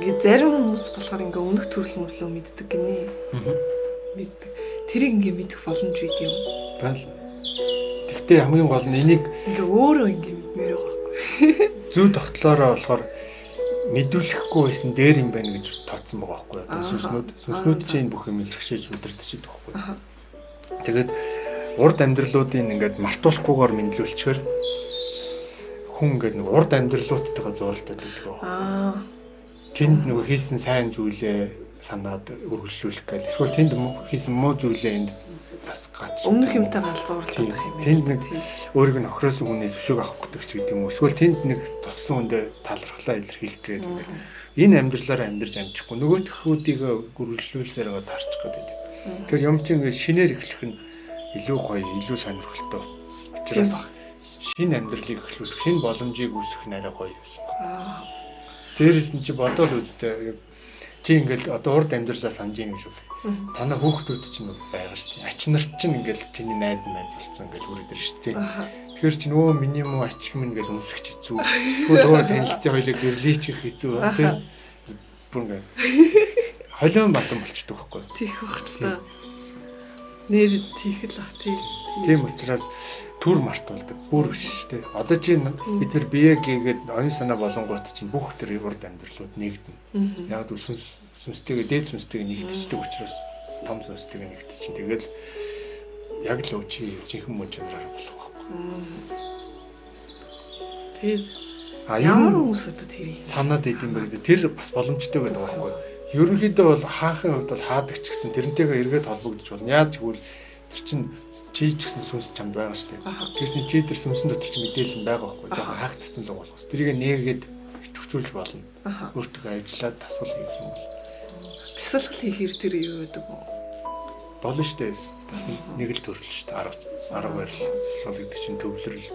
Ингээ зарим хүмүүс болохоор ингээ өмнөх төрөл мөрлөө мэддэг гинэ. Мэддэг. Тэрийг ингээ мэдэх боломж үйд юм. Бал. Гэхдээ хамгийн гол нь энийг ингээ өөрөө ингээ мэдмээр байгаа байхгүй. зүү тогтлоороо болохоор мэдүүлэхгүй байсан дээр юм байна гэж тооцсон байгаа байхгүй. Сүнснүүд чинь бүх юм илэрхшээж удирдах байхгүй. Тэгээд урд амьдралуудын ингээд мартуулахгүйгээр мэдлүүлчихээр хүн ингээд нэг урд амьдралуудтайгаа зуралдаад байдаг. Тэнд нөгөө хийсэн сайн зүйлээ санаад үргэлжлүүлэх гээл. Эсвэл тэнд хийсэн муу зүйлээ энд засгаач. Өмнөх юмтайгаа зурлаад байх юм байна. Тэнд нэг өөрийг нь охиросон хүнээс өшөөг авах гэдэг ч гэдэг юм уу. Эсвэл тэнд нэг туссан хүндээ талархлаа илэрхийлэх гээд ингээд энэ амьдралаараа амьдарч амжихгүй нөгөөтхүүдийг үргэлжлүүлсээр байгаа таарчих гээд байдаг. Тэгэхээр юм чинь ингээд шинээр эхлэх нь илүү гоё, илүү сонирхолтой. Учираас шинэ амьдралыг эхлүүлэх, шинэ боломжийг үүсгэх нь арай гоё байсан байна. Дээрээс нь чи бодоол үзтээ. Чи ингээл одоо урд амьдралаа санаж юм шүү дээ. Танай хүүхдүүд чинь байгаа шүү дээ. Ач нарт чинь ингээл чиний найз болсон ингээл үрээд ирж шүү дээ. Тэгэхээр чи нөгөө миний муу ачиг минь ингээл үнсгэж хэцүү. Эсвэл нөгөө танилцсан хоёлоо гэрлийч хэцүү тийм. Бүр ингээл холион батан болчдөг байхгүй. Тийх бах та. Нэр тийх л ах тийм. Тийм учраас төр мартуулдаг. Бүр биш шүү дээ. Одоо чи бид нар бие гээгээд оюун санаа болонгууд чинь бүх тэр урд амьдралууд нэгдэнэ. Яг л сүнстэйгээ дээд сүнстэйгээ нэгтчихдэг учраас том сүнстэйгээ нэгтчих. Тэгэл яг л чи жинхэнэ мөн чанараар болох байхгүй. Тэгээд ямар хүмүүс одоо тэрийг санаад идэм байх. Тэр бас боломжтой байдаг байхгүй. Ерөнхийдөө бол хаахын хувьд бол хаадаг ч гэсэн тэрнтэйгээ эргээд холбогдож болно. Яаж гэвэл тэр чинь чи ч гэсэн сүнс чамд байгаа шүү дээ. Тэр чинь чи тэр сүнсэн дотор чи мэдээлэл байгаа байхгүй. Жохон хаагдсан л болгоос. Тэрийг нээгээд идэвхжүүлж болно. Өөртөө ажиллаад тасгал хийх юм бол. Бясалгал хийхээр тэр юу гэдэг вэ? Болно шүү дээ. Бас нэг л төрөл шүү дээ. Арга барил. Бясалгал гэдэг чинь төвлөрөл.